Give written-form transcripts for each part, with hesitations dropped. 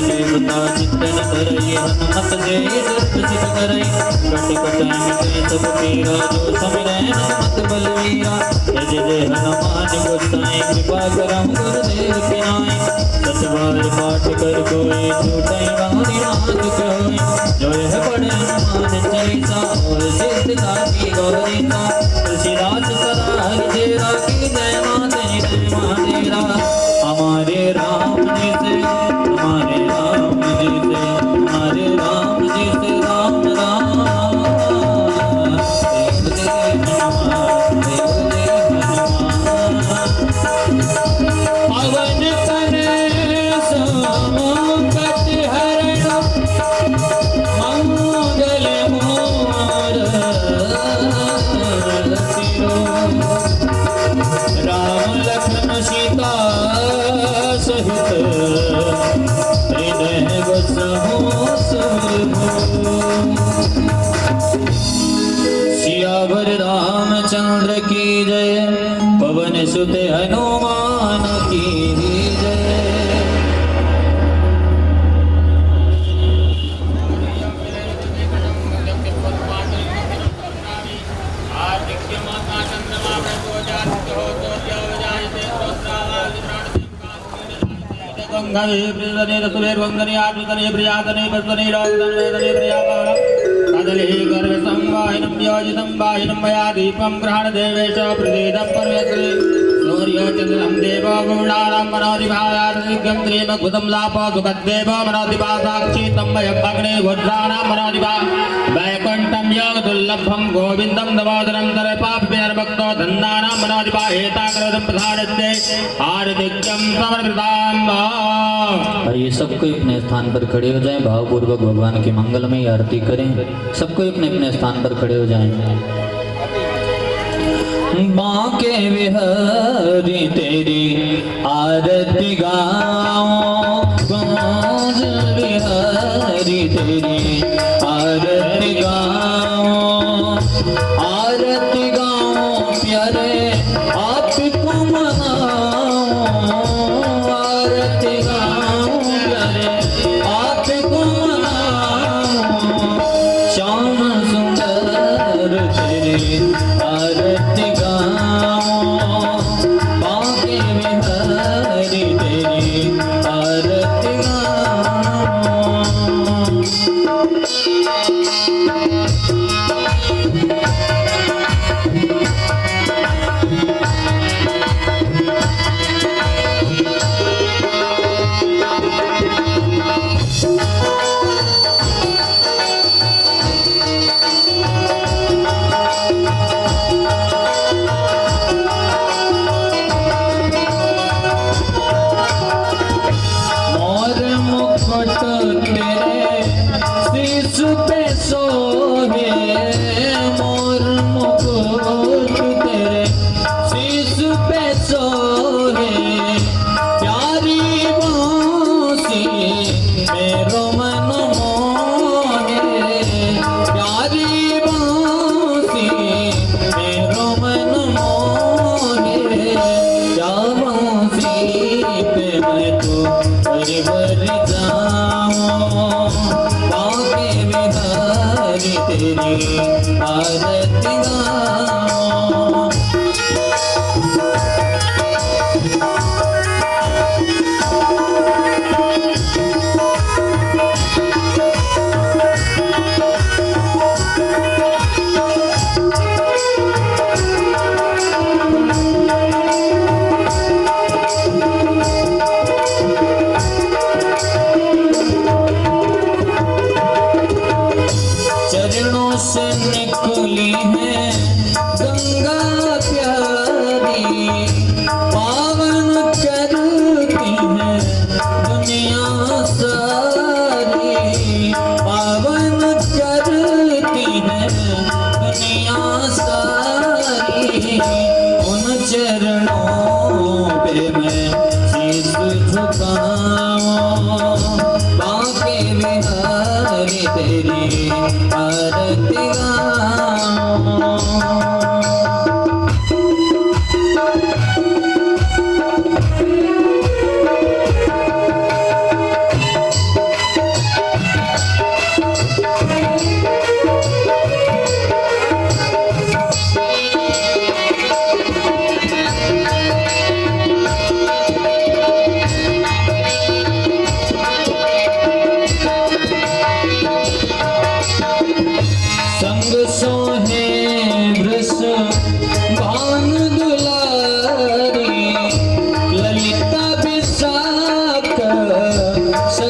देवता चिंतन करई हनुमत जय प्रसिद्ध करई कट कट मिटे सब पीरा जो समिरै हनुमत बलवीरा जय जय हनुमान गोसाई कृपा करम गुरुदेव की नाई सत बार पाठ कर कोई छूटई बानी नाथ कोई जो है पढ़े हनुमान चालीसा और सिद्ध साखी गौरीसा तुलसीदास सदा हरि तेरा की जय माता तेरा हमारे राम जी से हमारे राम जी से हमारे राम जी से राम राम देव देव हनुमान देव देव हनुमान पवन तनय संकट हरण मंगल मूरति राम लखन सीता सहित हृदय बसहु सियावर रामचंद्र की जय पवन सुत हनुमान की जय। गंगाधे प्रियदने रसुलेर वंदने आत्मतने प्रियातने बसने राजदने प्रियापाल कदले गर्भ संवाहिनं योजितं वाहिनं मया दीपं ग्रहण देवेश प्रदीदं परमेश्वरे सूर्यो चन्द्रं देवो गुणानां मनोदिभायात् दिग्गं त्रिमकुतं लापो सुखद्देवो मनोदिभा साक्षी तं वयं अग्ने वज्राणां मनोदिभा वैकुण्ठं योगदुर्लभं गोविन्दं नवोदरं तरपापिर्भक्तो धन्नानां मनोदिभा एताग्रदं प्रधानस्ते आरतिक्यं समर्पिताम्। ये सबको अपने स्थान पर खड़े हो जाएं, भावपूर्वक भगवान की मंगलमय आरती करें। सबको अपने अपने स्थान पर खड़े हो जाएं। माँ के विहरी तेरी आरती गाओ गूंज विहरी तेरी आरती गाओ प्यारे आपको मनाओ आरती गाओ प्यारे आपको मनाओ श्याम सुंदर तेरी आरती गाओ बाके बिहारी तेरी आरती गाओ।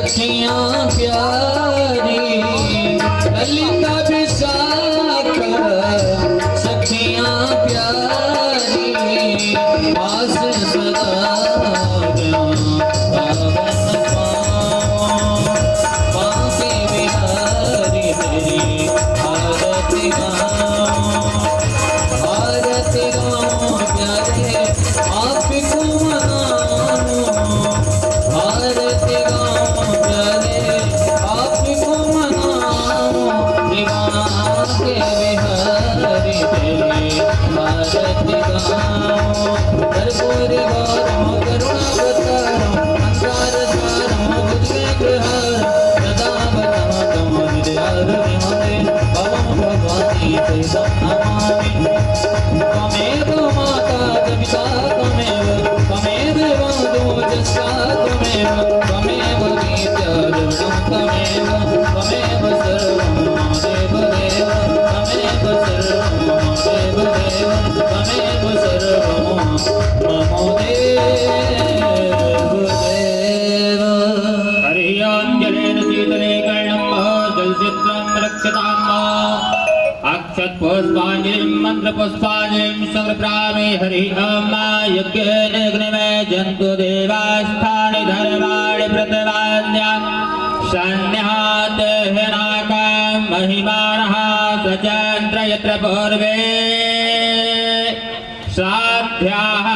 सखियां प्यारी ललिता विशाखा सखियां प्यारी पास सदा बांके बिहारी तेरी आरती गाऊं प्यारे आपको मनाऊं आरती गाऊं प्यारे आपको मनाऊं दीवाना के बिहारी तेरी आरती गाऊं कर्पूर गौरम करुणावतारम अंगार द्वारम भुजगेन्द्रहारम सदा बलवंतम हृदयारविमले भवं भगवती ते नमामि त्वमेव माता पिता त्वमेव त्वमेव बन्धु जस्ता त्वमेव त्वमेव विद्याद्रविणं त्वमेव त्वमेव सर्वं मम देवदेव त्वमेव सर्वं मम देवदेव त्वमेव सर्वं मम देवदेव हरियाञ्जलेन शीतले कर्णं जलचित्रं रक्षताम् अक्षतपुष्पाञ्जलिं मन्त्रपुष्पाञ्जलिं समर्पयामि हरिः ॐ यज्ञेन अग्निमे जन्तु देवास्थानि धर्माणि प्रतिपाद्य सन्न्यातेनाकं महिमानः सचन्द्र यत्र पूर्वे साध्याः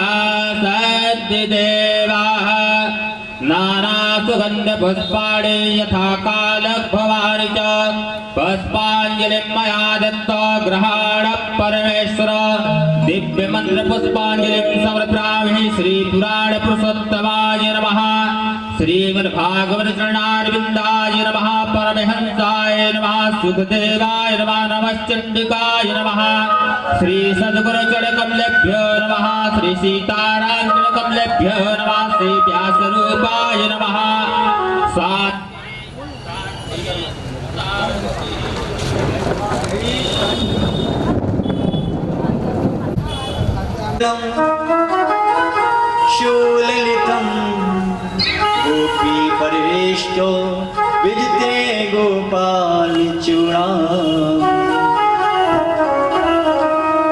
सद्देवाः नानासुगन्धपुष्पाणि यथा कालभवानि च पुष्पाञ्जलिं मया दत्त्वा गृहाण परमेश्वर दिव्यमन्त्रपुष्पाञ्जलिं समर्पयामि श्रीपुराणपुरुषोत्तमाय नमः श्रीमद्भागवतचरणारविन्दाय नमः परमहंसाय नमः सुखदेवाय नमः नमश्चण्डिकाय नमः श्री सद्गुरुचरणकमलेभ्यो नमः श्री सीतारामचरणकमलेभ्यो नमः श्री व्यासरूपाय नमः सात् शूललितं गोपी परिवेष्टो विजते गोपालचूड़ा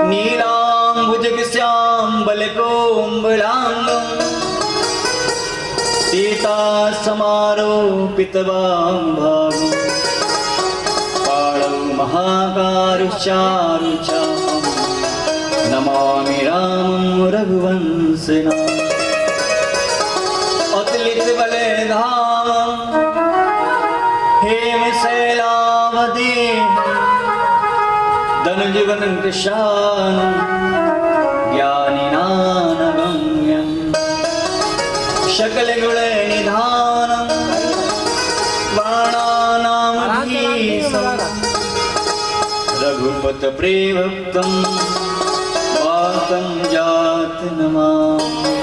नीलाम्बुजगश्यामबलकोम्बलाङ्गं सीता समारोपितवाम्भागं पाणौ महाकारुचारुचापं नमामि रामं रघुवंशनाथं अतुलितबलधामं हेमशैलावधि धनुजुगणकृशानं ज्ञानिनानगम्यं सकलगुणनिधानं बाणानामधीशं रघुपतप्रियभक्तं वातं जातनमामि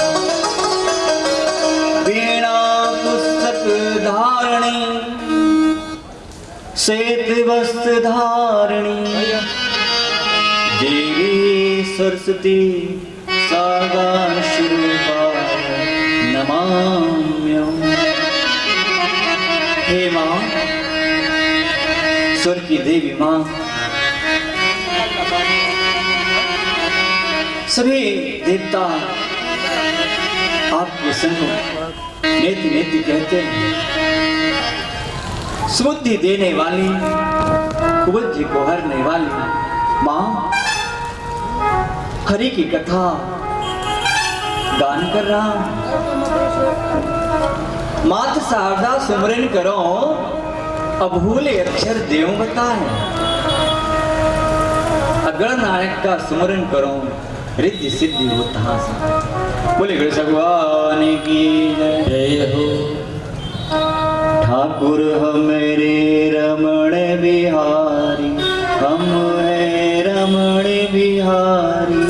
वीणापुस्तकधारिणी श्वेतवस्त्रधारिणी देवी सरस्वती सागाशरूपा नमाम्यहम्। हे माँ, स्वर्ग की देवी माँ, सभी देवता आपको संग नेति नेति कहते हैं। सुबुद्धि देने वाली, कुबुद्धि को हरने वाली माँ हरि की कथा गान कर रहा हूं। मात शारदा सुमरन करो, अभूले अक्षर देव बताए। अगण नायक का सुमरन करो, रिद्धि सिद्धि हो तहां से। बोले गणेश भगवान की जय हो। ठाकुर हमारे रमण बिहारी, हम है रमण बिहारी।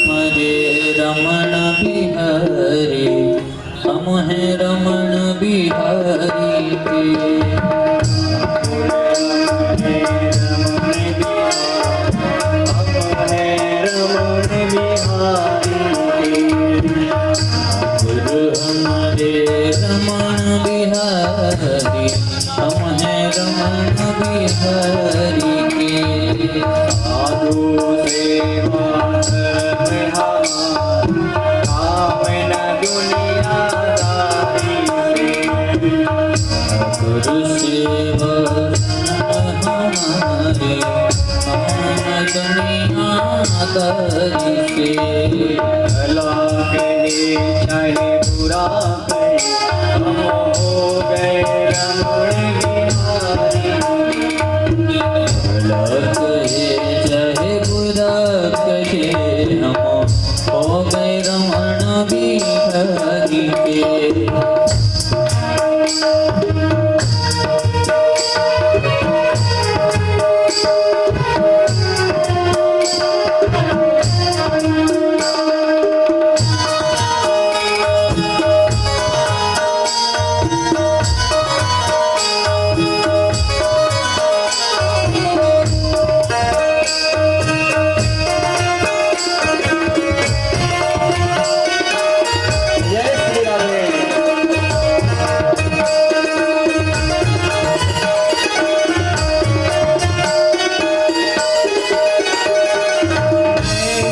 हरे रमण बिहारी, हम हैं रमण बिहारी के। रमण बिहारी के। राधे रमण बिहारी, हम हैं रमण बिहारी के। साधु सेवा कामन दुनियादारी गुरु सेवा हमारे, हम दुनियादारी से। भला कहे चाहे बुरा कहे, हम हो गए रमण बिहारी। भला कहे चाहे बुरा कहे, हम हो गए रमण बिहारी के। जय श्री राधे।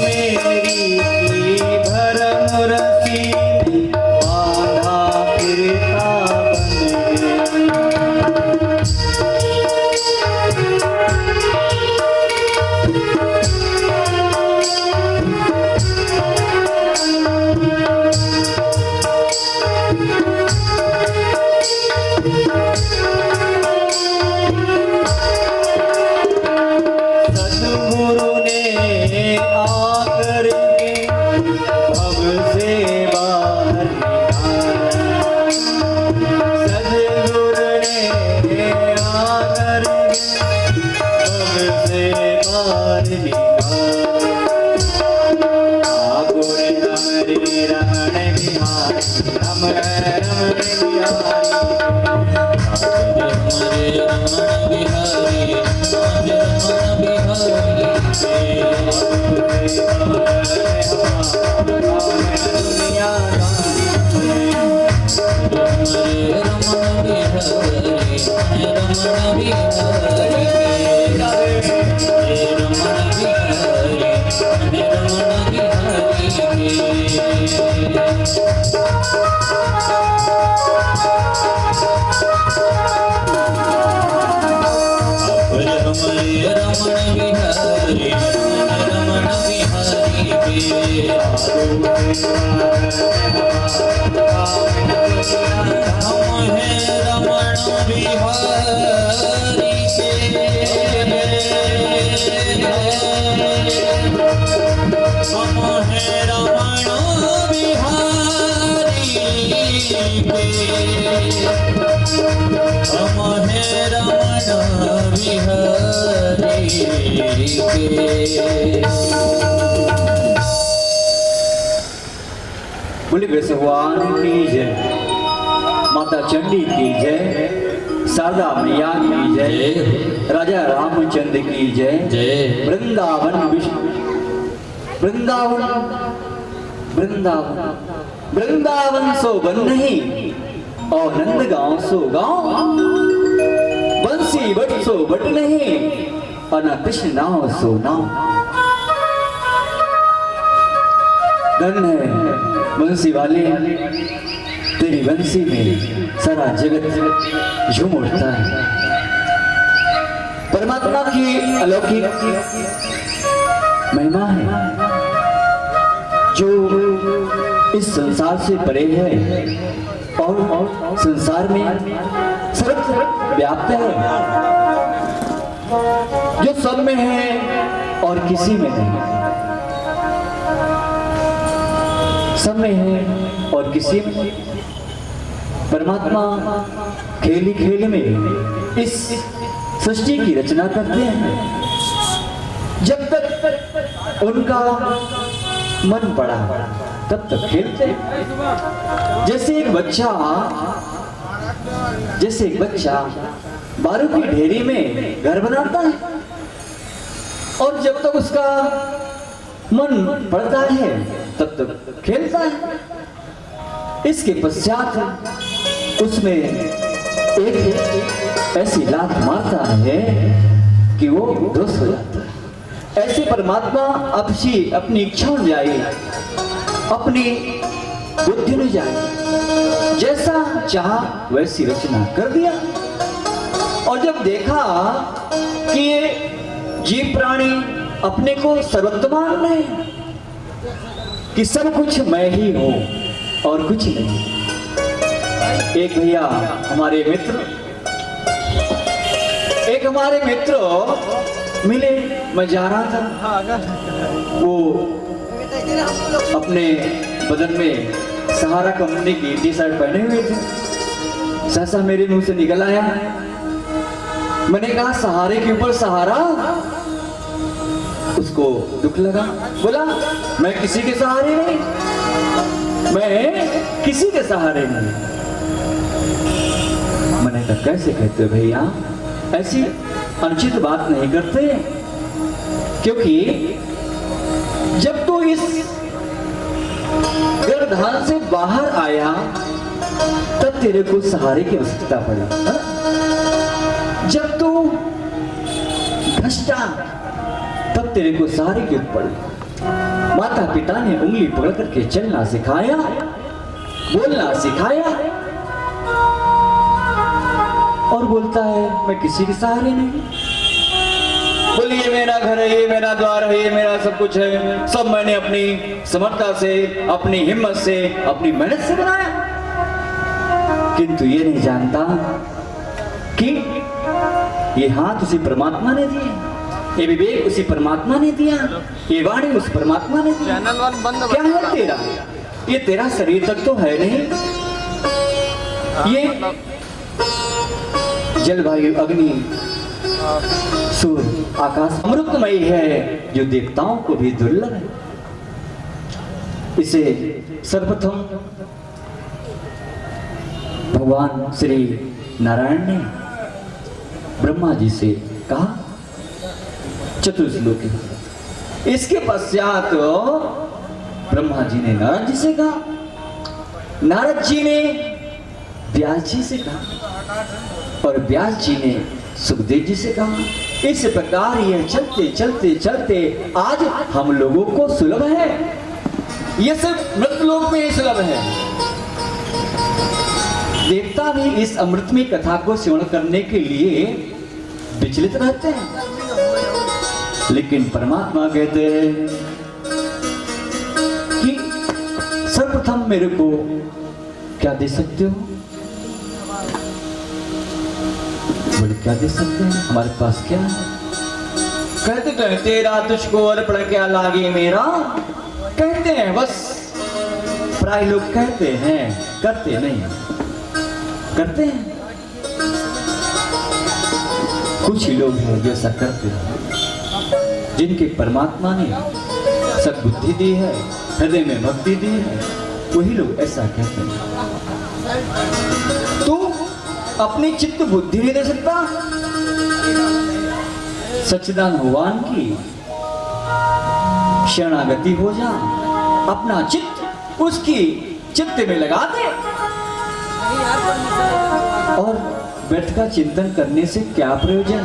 मेरी की भरम रसी बांधा फिरता बन सद्गुरु ने आकर के भव से बाहर निकाला। सद्गुरु ने आकर के भव से बाहर निकाला। आगुर हमारे रमण बिहारी, हम रमण बिहारी। हमारे रमण बिहारी, हम रमण बिहारी के। हमारे रमण बिहारी, हम रमण बिहारी के। हे रमण बिहारी, हम रमण बिहारी के। हमारे रमण बिहारी, हम रमण बिहारी के। हम हैं रमण बिहारी के। हम हैं रमण बिहारी के। हम हैं रमण बिहारी के। बोले कृष्ण भगवान की जय, माता चंडी की जय, शारदा मैया की जय, राजा रामचंद्र की जय। जय। वृंदावन विष्णु वृंदावन वृंदावन वृंदावन सो वन नहीं, और नंदगांव सो गांव। बंसी बट सो बट नहीं, और न कृष्ण नाव सो नाव। धन है बंसी वाले, तेरी बंसी में सारा जगत झूम उठता है। परमात्मा की अलौकिक महिमा है, जो इस संसार से परे है और संसार में सर्वत्र व्याप्त है, जो सब में है और किसी में नहीं, सब में है और किसी में नहीं। परमात्मा खेल ही खेल में इस सृष्टि की रचना करते हैं। जब तक उनका मन पड़ा तब तक खेलते हैं। जैसे एक बच्चा बारू की ढेरी में घर बनाता है, और जब तक उसका मन पड़ता है तब तक खेलता है। इसके पश्चात उसमें एक ऐसी लात मारता है कि वो ध्वस्त हो जाता है। ऐसे परमात्मा अपनी इच्छा में जाए, अपनी बुद्धि में जाए, जैसा चाहा वैसी रचना कर दिया। और जब देखा कि ये जीव प्राणी अपने को सर्वोत्तम मान रहे हैं, कि सब कुछ मैं ही हूं और कुछ नहीं। एक भैया हमारे मित्र मिले, मैं जा रहा था, वो अपने बदन में सहारा कंपनी की टी शर्ट पहने हुए थे। सहसा मेरे मुंह से निकल आया, मैंने कहा सहारे के ऊपर सहारा। उसको दुख लगा, बोला मैं किसी के सहारे नहीं, मैं किसी के सहारे नहीं। मैंने कहा कैसे कहते हो भैया, ऐसी अनुचित बात नहीं करते, क्योंकि जब तो इस गर्भधान से बाहर आया तब तेरे को सहारे की आवश्यकता पड़ी। जब तू भ्रष्टा तब तेरे को सहारे की पड़ी। माता पिता ने उंगली पकड़ करके चलना सिखाया, बोलना सिखाया, और बोलता है मैं किसी के सहारे नहीं। बोले ये मेरा घर है, ये मेरा द्वार है, ये मेरा सब कुछ है, सब मैंने अपनी समर्थता से, अपनी हिम्मत से, अपनी मेहनत से बनाया। किंतु ये नहीं जानता कि ये हाथ उसी परमात्मा ने दिए, ये विवेक उसी परमात्मा ने दिया, ये वाणी उस परमात्मा ने दिया। क्या है तेरा? ये तेरा शरीर तक तो है नहीं, ये जल वायु अग्नि सूर्य आकाश अमृतमय है, जो देवताओं को भी दुर्लभ है। इसे सर्वप्रथम भगवान श्री नारायण ने ब्रह्मा जी से कहा चतुर्श्लोकी। इसके पश्चात ब्रह्मा जी ने नारद जी से कहा, नारद जी ने व्यास जी से कहा, और व्यास जी ने सुखदेव जी से कहा। इस प्रकार यह चलते चलते चलते आज हम लोगों को सुलभ है। यह सिर्फ मृतलोक में ही सुलभ है। देवता भी इस अमृतमय कथा को श्रवण करने के लिए विचलित रहते हैं, लेकिन परमात्मा कहते हैं कि सर्वप्रथम मेरे को क्या दे सकते हो? बोले क्या दे सकते हैं, हमारे पास क्या है? कहते तो हैं तेरा तुझको अर्पण क्या लागे मेरा, कहते हैं बस। प्राय लोग कहते हैं, करते नहीं। करते हैं कुछ ही लोग हैं जो ऐसा करते हैं, जिनके परमात्मा ने सद्बुद्धि दी है, हृदय में भक्ति दी है, वही लोग ऐसा कहते हैं। तो अपनी चित्त बुद्धि नहीं दे सकता, सच्चिदानंद भगवान की शरणागति हो जा, अपना चित्त उसकी चित्त में लगा दे, और व्यर्थ का चिंतन करने से क्या प्रयोजन,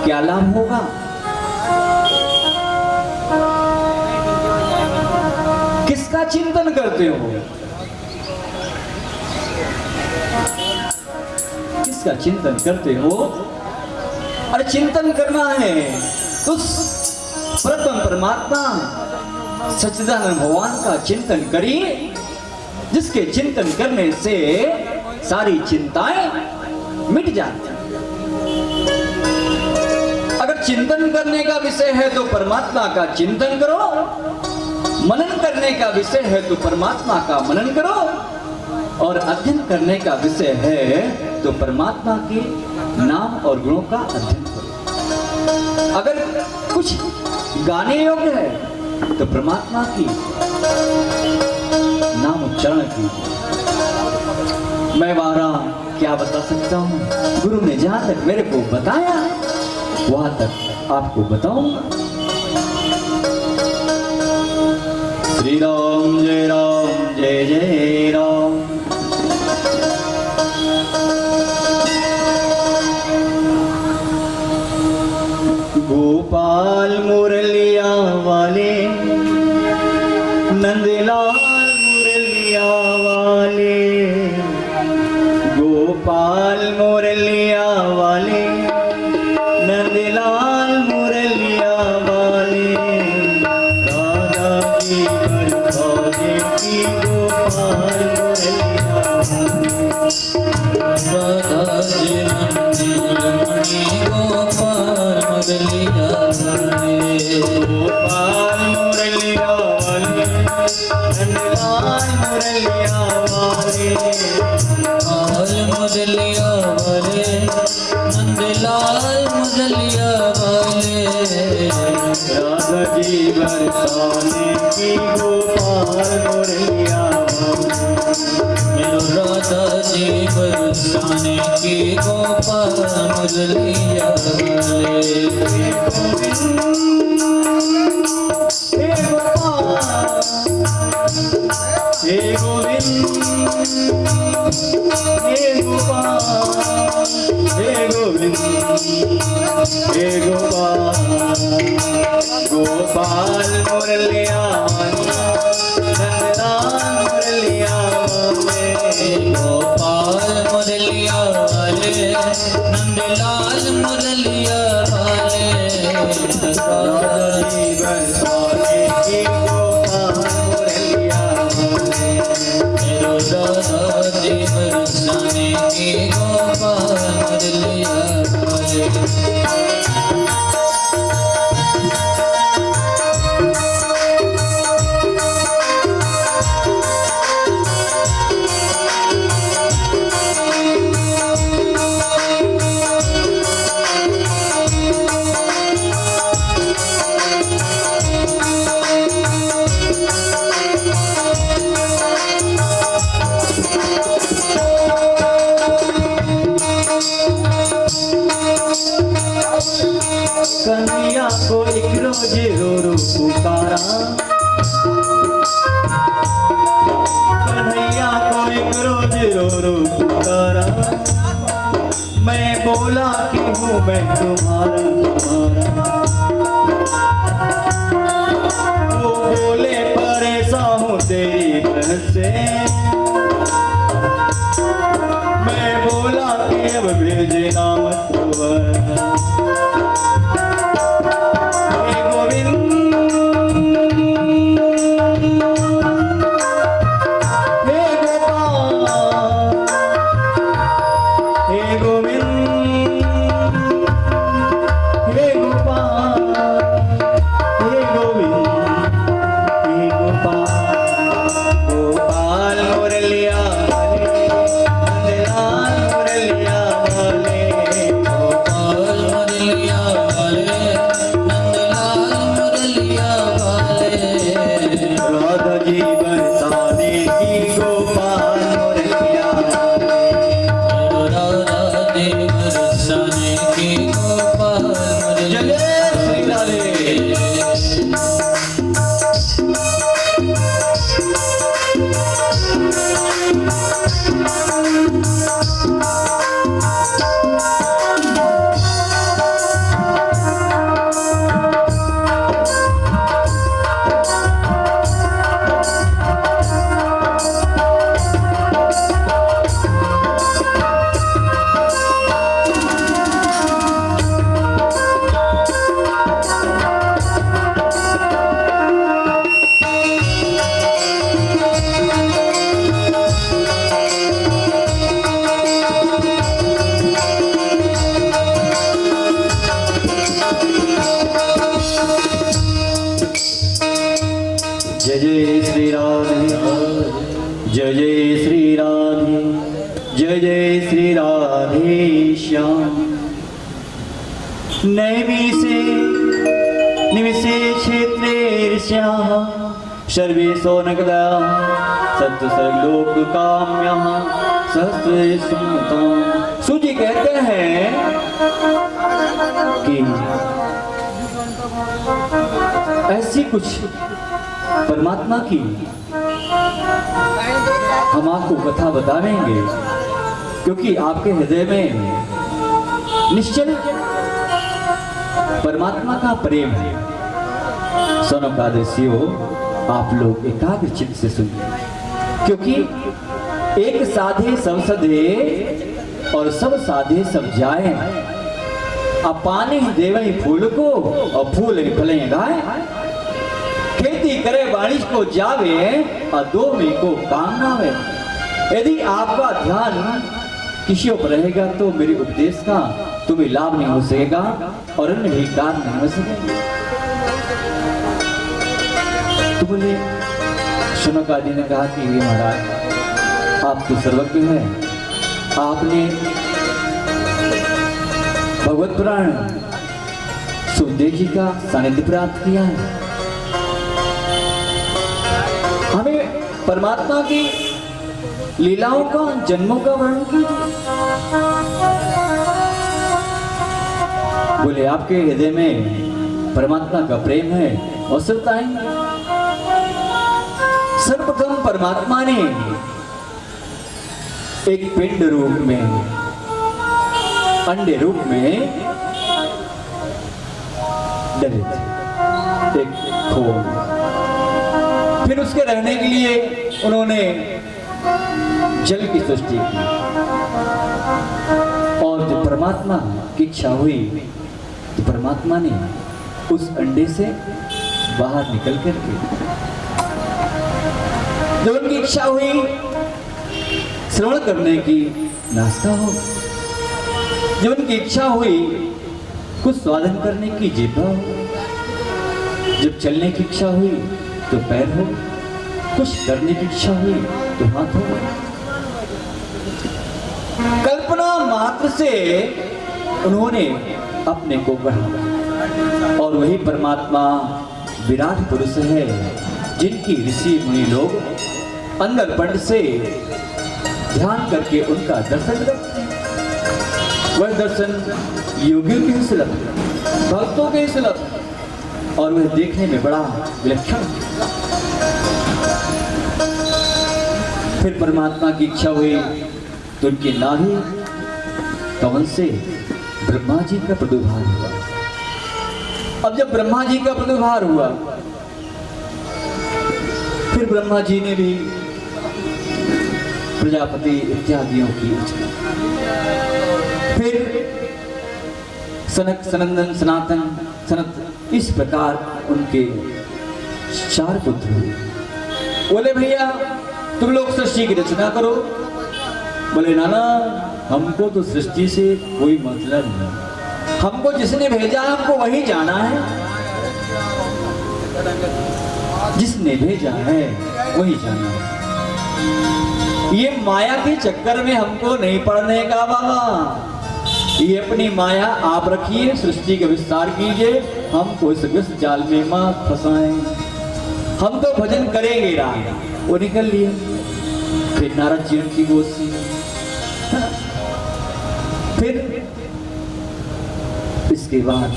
क्या लाभ होगा? किसका चिंतन करते हो? किसका चिंतन करते हो? अरे चिंतन करना है उस प्रथम परमात्मा सच्चिदानंद भगवान का चिंतन करिए, जिसके चिंतन करने से सारी चिंताएं मिट जाती हैं। अगर चिंतन करने का विषय है तो परमात्मा का चिंतन करो, मनन करने का विषय है तो परमात्मा का मनन करो, और अध्ययन करने का विषय है तो परमात्मा के नाम और गुणों का अध्ययन करो। अगर कुछ गाने योग्य है तो परमात्मा की नाम उच्चारण कीजिए। मैं वारा क्या बता सकता हूँ, गुरु ने जहाँ तक मेरे को बताया वहां तक आपको बताऊंगा। श्री राम जय जय राम। राधा जी मंदिर गोपाल मुरलिया गोपाल मुरलिया वाले नंदलाल मुरलिया वाले गोपाल मुरलिया वाले नंदलाल मुरलिया वाले राधा जी बरसाने की गोपाल मुरलिया मेरो राधा जी बरसाने की गोपाल मुरलिया वाले हे गोपाल हे गोविंद हे गोपाल हे गोविंद हे गोपाल गोपाल मुरलिया नंदलाल मुरलिया गोपाल मुरलिया वाले नंदलाल मुरलिया वाले राधा जी बरसाने की गोपाल मुरलिया मेरो राधा जी बरसाने की गोपाल मुरलिया वाले कन्हैया को एक रोज रो रो पुकारा कन्हैया को एक रोज रो रो पुकारा मैं बोला कि हूँ मैं तुम्हारा वो बोले परेशान हूँ तेरी बहन से मैं बोला कि अब भेजे नाम तुम्हारा हे गोविंद हे गोपाल हे गोविंद हे गोपाल हे गोविंद हे गोपाल गोपाल मुरलिया नंदलाल मुरलिया वाले गोपाल मुरलिया वाले नंदलाल मुरलिया वाले राधा जी बरसाने की गोपाल मुरलिया मेरो राधा जी बरसाने की गोपाल मुरलिया जय श्री राधे जय जय श्री राधे जय जय श्री राधे जय जय श्री राधे श्याम नैमिषे निमिषे क्षेत्रे श्याम सर्वे सोनकदा सत्सर्गलोक काम्यः सहस्रे सुमताम्। सूजी कहते हैं कि ऐसी कुछ परमात्मा की हम आपको कथा बताएंगे, क्योंकि आपके हृदय में निश्चय परमात्मा का प्रेम है। सोनकादशियों आप लोग एकाग्र चित्त से सुनिए, क्योंकि एक साधे सब सधे और सब साधे सब जाए। अब पानी देवे फूल को और फूल फले गाय, खेती करे बारिश को जावे और दो में को काम नावे। यदि आपका ध्यान किसी पर रहेगा तो मेरे उपदेश का तुम्हें लाभ नहीं हो सकेगा और अन्य भी कार्य नहीं हो सकेगा। तो बोले शौनकादि ने कहा कि ये महाराज आप तो सर्वज्ञ हैं, आपने भगवत पुराण सुखदेव जी का सानिध्य प्राप्त किया है, हमें परमात्मा की लीलाओं का जन्मों का वर्णन कीजिए। बोले आपके हृदय में परमात्मा का प्रेम है और सब बताएंगे। सर्वप्रथम परमात्मा ने एक पिंड रूप में, अंडे रूप में डले थे, एक खोल। फिर उसके रहने के लिए उन्होंने जल की सृष्टि की और जब परमात्मा की इच्छा हुई तो परमात्मा ने उस अंडे से बाहर निकल करके, जब उनकी इच्छा हुई श्रवण करने की, नाश्ता हो, जब उनकी इच्छा हुई कुछ स्वादन करने की, जिह्वा हो, जब चलने की इच्छा हुई तो पैर हो, कुछ करने की इच्छा हुई तो हाथ हो। कल्पना मात्र से उन्होंने अपने को बढ़ाया और वही परमात्मा विराट पुरुष है जिनकी ऋषि मुनि लोग अंदर पंड से ध्यान करके उनका दर्शन करते हैं। वह दर्शन योगियों के ही सुलभ, भक्तों के ही सुलभ और वह देखने में बड़ा विलक्षण। फिर परमात्मा की इच्छा हुई तो उनके नाभि कमल से ब्रह्मा जी का प्रादुर्भाव हुआ। अब जब ब्रह्मा जी का प्रादुर्भाव हुआ फिर ब्रह्मा जी ने भी प्रजापति इत्यादियों की इच्छा, फिर सनक, सनंदन, सनातन, सनत, इस प्रकार उनके 4 पुत्र हुए। बोले भैया तुम लोग सृष्टि की रचना करो। बोले नाना हमको तो सृष्टि से कोई मतलब नहीं, हमको जिसने भेजा हमको वही जाना है, जिसने भेजा है वही जाना है। ये माया के चक्कर में हमको नहीं पड़ने का बाबा, ये अपनी माया आप रखिए, सृष्टि का विस्तार कीजिए, हमको इस व्यस्त जाल में मत फंसाएं, हम तो भजन करेंगे राम। वो निकल लिए। फिर नारद जी की गोद से, फिर इसके बाद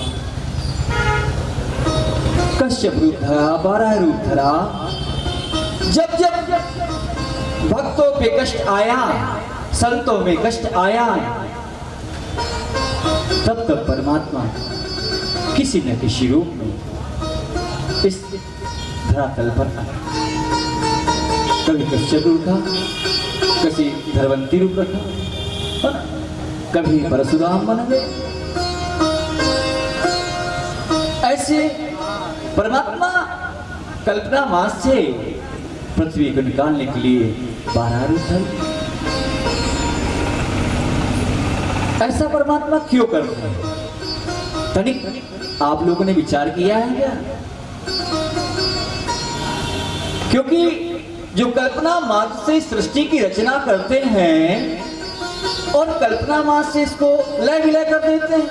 कश्यप रूप धरा, 12 रूप धरा। जब जब भक्तों पे कष्ट आया, संतों में कष्ट आया, तब तब परमात्मा किसी न किसी रूप में इस धरातल पर आया। कभी कश्यप रूप रखा, कभी धरवंती रूप रखा, कभी परशुराम बन गए। ऐसे परमात्मा कल्पना मास से पृथ्वी को निकालने के लिए 12 रूप धरे। ऐसा परमात्मा क्यों करते हैं? तनिक आप लोगों ने विचार किया है क्या? क्योंकि जो कल्पना मात्र से सृष्टि की रचना करते हैं और कल्पना मात्र से इसको लय विलय कर देते हैं,